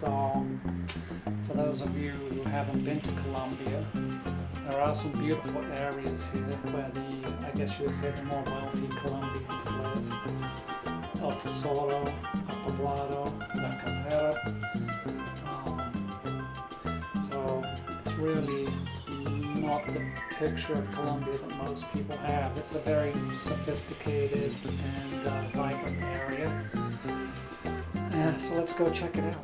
So for those of you who haven't been to Colombia, there are some beautiful areas here where I guess you would say the more wealthy Colombians live. El Tesoro, Aburrá Valley. So it's really not the picture of Colombia that most people have. It's a very sophisticated and vibrant area. So let's go check it out.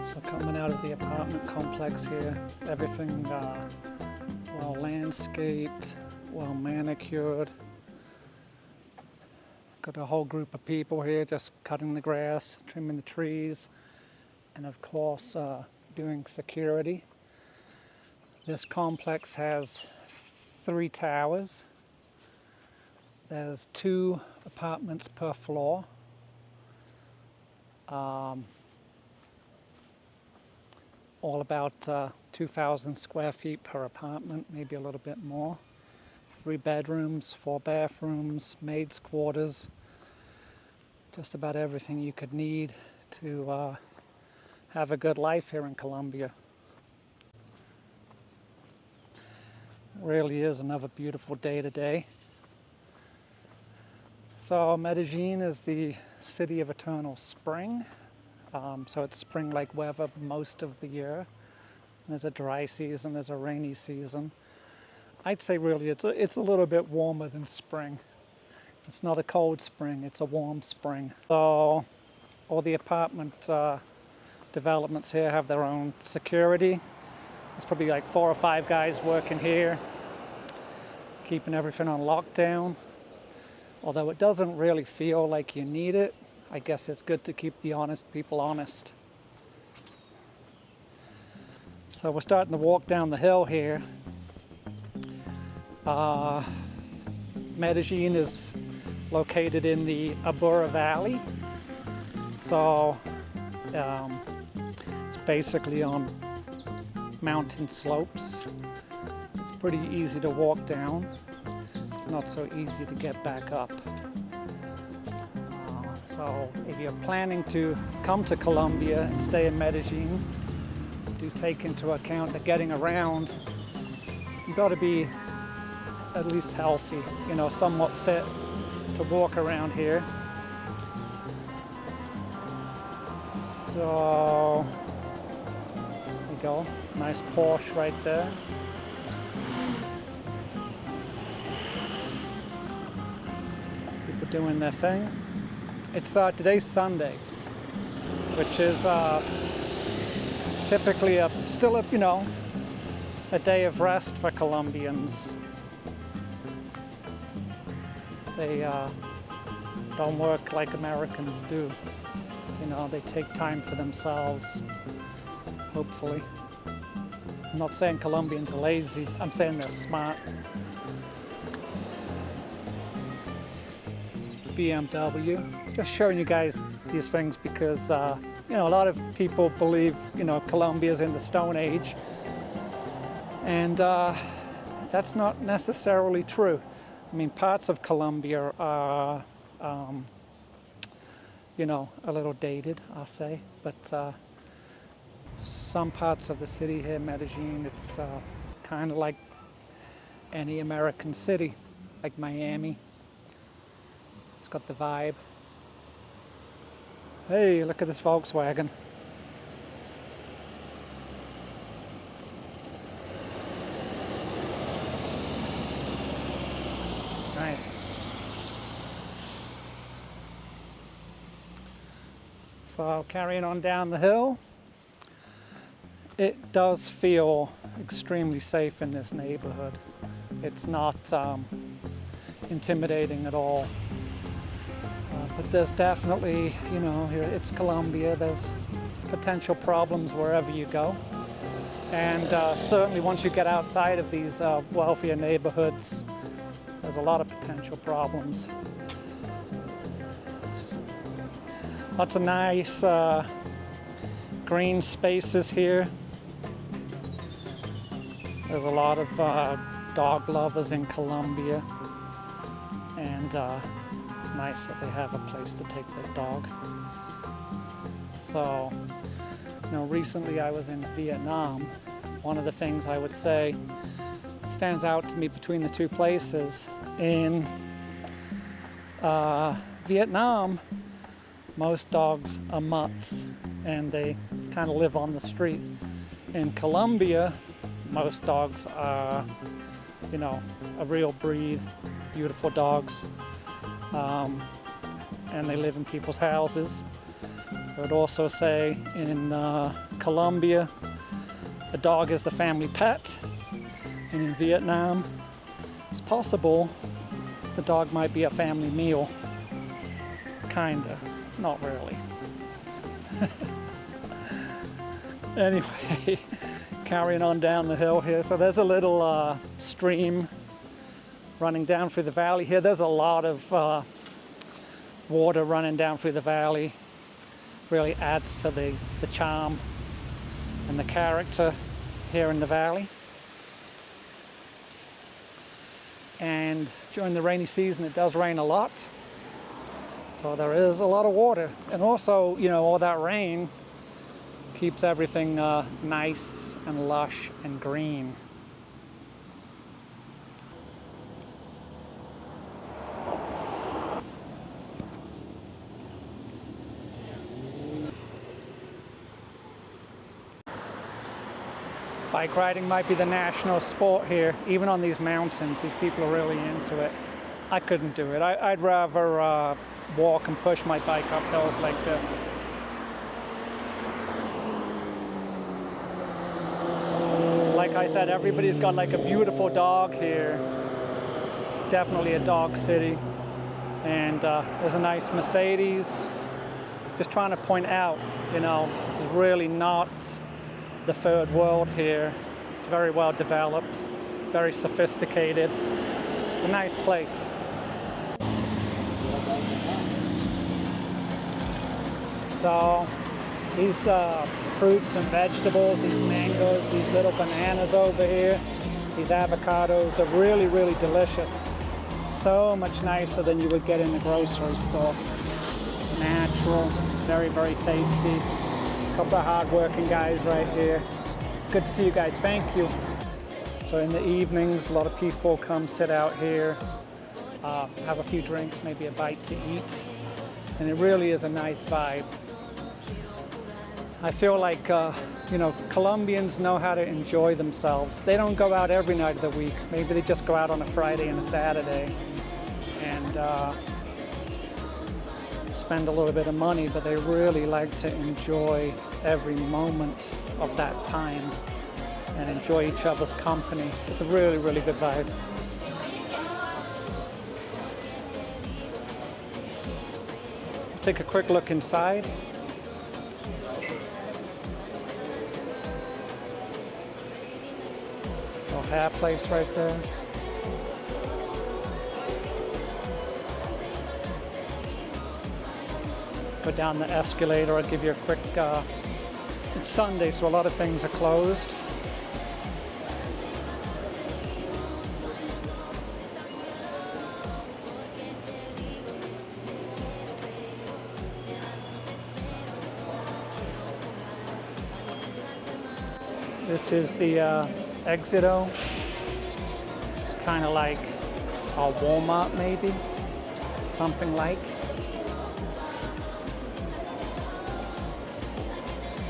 So coming out of the apartment complex here, everything well landscaped, well manicured. Got a whole group of people here just cutting the grass, trimming the trees, and of course doing security. This complex has 3 towers. There's 2 apartments per floor. All about 2,000 square feet per apartment, maybe a little bit more. 3 bedrooms, 4 bathrooms, maids' quarters, just about everything you could need to have a good life here in Colombia. Really is another beautiful day today. So Medellin is the city of eternal spring. So it's spring-like weather most of the year. There's a dry season, there's a rainy season. I'd say really it's a little bit warmer than spring. It's not a cold spring, it's a warm spring. So all the apartment developments here have their own security. There's probably like 4 or 5 guys working here, keeping everything on lockdown. Although it doesn't really feel like you need it, I guess it's good to keep the honest people honest. So we're starting to walk down the hill here. Medellin is located in the Aburrá Valley. So it's basically on mountain slopes. It's pretty easy to walk down. It's not so easy to get back up. So if you're planning to come to Colombia and stay in Medellin, do take into account that getting around, you've got to be at least healthy, you know, somewhat fit to walk around here. So there you go, nice Porsche right there. People doing their thing. It's today's Sunday, which is typically still a day of rest for Colombians. They don't work like Americans do. You know, they take time for themselves, hopefully. I'm not saying Colombians are lazy, I'm saying they're smart. BMW. Just showing you guys these things because, a lot of people believe, Colombia's in the Stone Age. And that's not necessarily true. I mean, parts of Colombia are, a little dated, I'll say. But some parts of the city here, Medellin, it's kind of like any American city, like Miami. It's got the vibe. Hey, look at this Volkswagen. Nice. So carrying on down the hill, it does feel extremely safe in this neighborhood. It's not intimidating at all. But there's definitely, it's Colombia, there's potential problems wherever you go. And certainly once you get outside of these wealthier neighborhoods, there's a lot of potential problems. Lots of nice green spaces here. There's a lot of dog lovers in Colombia. And nice that they have a place to take their dog. So, recently I was in Vietnam. One of the things I would say stands out to me between the two places. In Vietnam, most dogs are mutts and they kind of live on the street. In Colombia, most dogs are, a real breed, beautiful dogs, and they live in people's houses. I would also say in Colombia, a dog is the family pet, and in Vietnam, it's possible the dog might be a family meal. Kinda, not really. Anyway, carrying on down the hill here. So there's a little stream running down through the valley here. There's a lot of water running down through the valley. Really adds to the charm and the character here in the valley. And during the rainy season, it does rain a lot. So there is a lot of water. And also, all that rain keeps everything nice and lush and green. Bike riding might be the national sport here. Even on these mountains, these people are really into it. I couldn't do it. I'd rather walk and push my bike up hills like this. Like I said, everybody's got like a beautiful dog here. It's definitely a dog city. And there's a nice Mercedes. Just trying to point out, this is really not the third world here. It's very well developed, very sophisticated. It's a nice place. So these fruits and vegetables, these mangoes, these little bananas over here, these avocados are really, really delicious. So much nicer than you would get in the grocery store. Natural, very, very tasty. A couple of hard-working guys right here. Good to see you guys, thank you. So in the evenings, a lot of people come sit out here, have a few drinks, maybe a bite to eat. And it really is a nice vibe. I feel like, Colombians know how to enjoy themselves. They don't go out every night of the week. Maybe they just go out on a Friday and a Saturday and spend a little bit of money, but they really like to enjoy every moment of that time and enjoy each other's company. It's a really, really good vibe. Take a quick look inside. Little hair place right there. Go down the escalator. I'll give you a quick, it's Sunday, so a lot of things are closed. This is the Exito. It's kind of like a Walmart maybe, something like.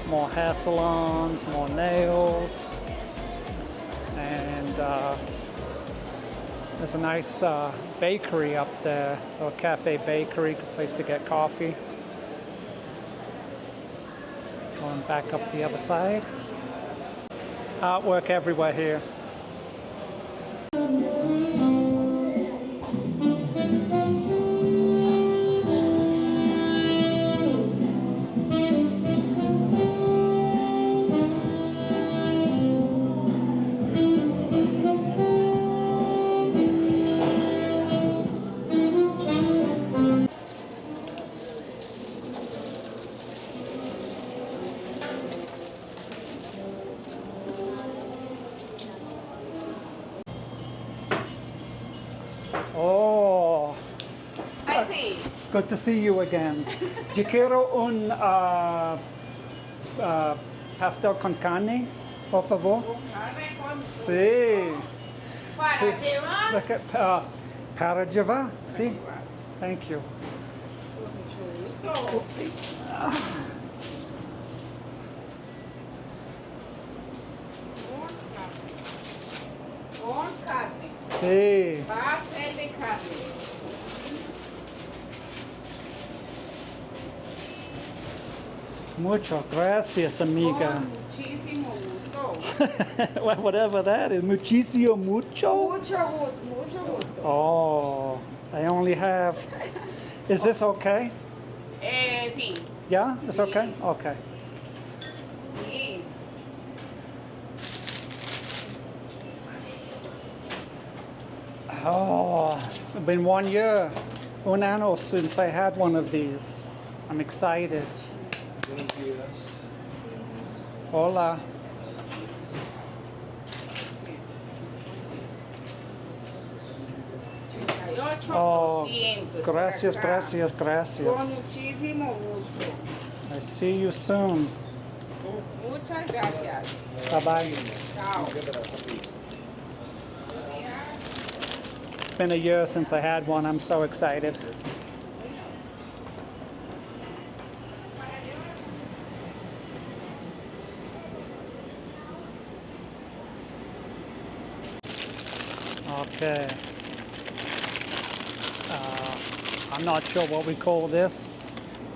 More hair salons, more nails, and there's a nice bakery up there, or cafe bakery, good place to get coffee. Going back up the other side. Artwork everywhere here. Good to see you again. Yo quiero un pastel con carne, por favor. Sí. Para llevar. Para llevar, sí. Thank you. Mucho gusto. Con carne. Sí. Va a ser de carne. Muchas gracias, amiga. Con muchísimo gusto. Whatever that is. Muchísimo mucho. Mucho gusto, mucho gusto. Oh, I only have. Is this okay? Sí, Yeah, it's Sí. okay. Okay. sí. Oh, it's been 1 year, un año since I had one of these. I'm excited. Hola. Oh, 800. gracias, por acá. gracias, Con gracias. muchísimo gusto. I see you soon. Muchas gracias. Bye bye. Chao. It's been a year since I had one. I'm so excited. Okay. I'm not sure what we call this.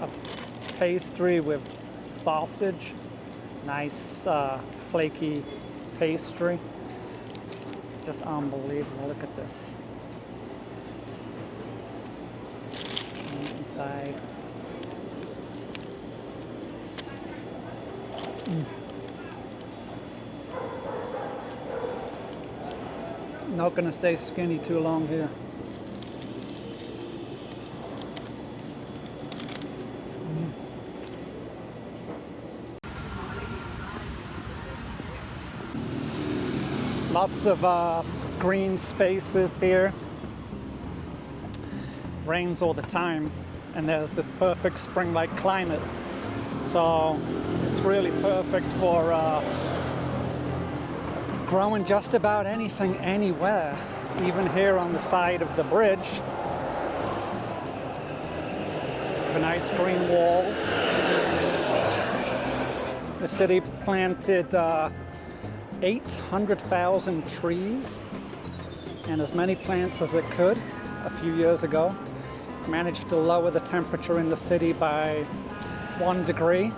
A pastry with sausage. Nice flaky pastry. Just unbelievable. Look at this. Inside. Not gonna stay skinny too long here. Lots of green spaces here. Rains all the time, and there's this perfect spring-like climate. So it's really perfect for growing just about anything, anywhere. Even here on the side of the bridge. A nice green wall. The city planted 800,000 trees and as many plants as it could a few years ago. Managed to lower the temperature in the city by 1 degree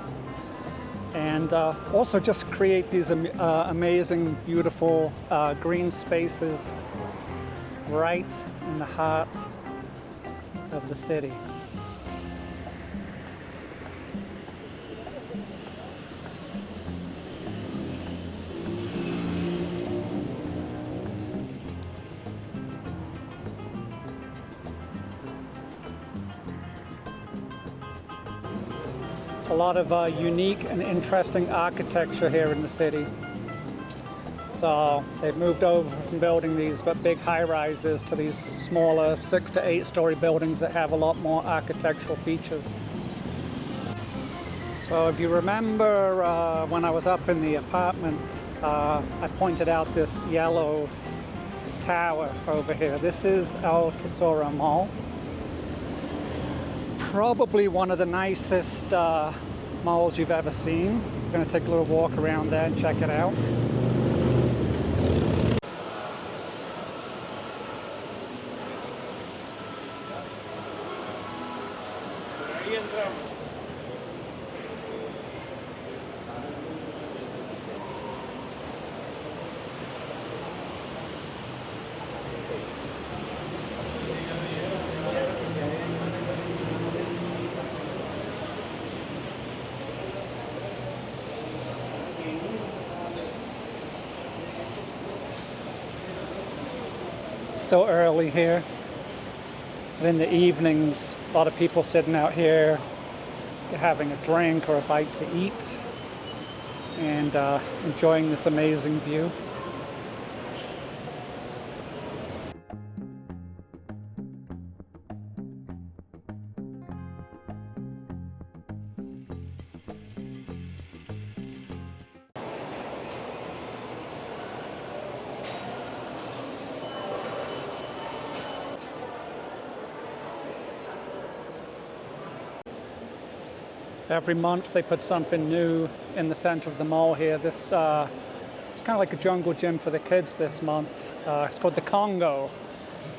and also just create these amazing, beautiful green spaces right in the heart of the city. A lot of unique and interesting architecture here in the city. So they've moved over from building these big high-rises to these smaller 6 to 8 story buildings that have a lot more architectural features. So if you remember when I was up in the apartment, I pointed out this yellow tower over here. This is El Tesoro Mall. Probably one of the nicest malls you've ever seen. I'm going to take a little walk around there and check it out. Still early here. But in the evenings, a lot of people sitting out here having a drink or a bite to eat and enjoying this amazing view. Every month they put something new in the center of the mall here. This it's kind of like a jungle gym for the kids this month. It's called the Congo.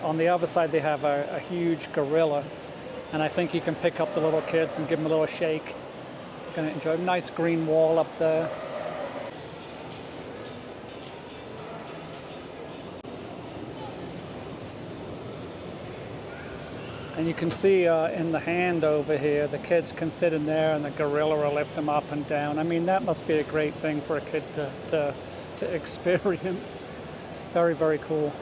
On the other side they have a huge gorilla, and I think you can pick up the little kids and give them a little shake. Gonna enjoy a nice green wall up there. And you can see in the hand over here, the kids can sit in there and the gorilla will lift them up and down. I mean, that must be a great thing for a kid to experience. Very, very cool.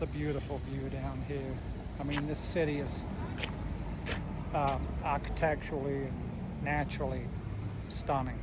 It's a beautiful view down here. I mean, this city is architecturally and naturally stunning.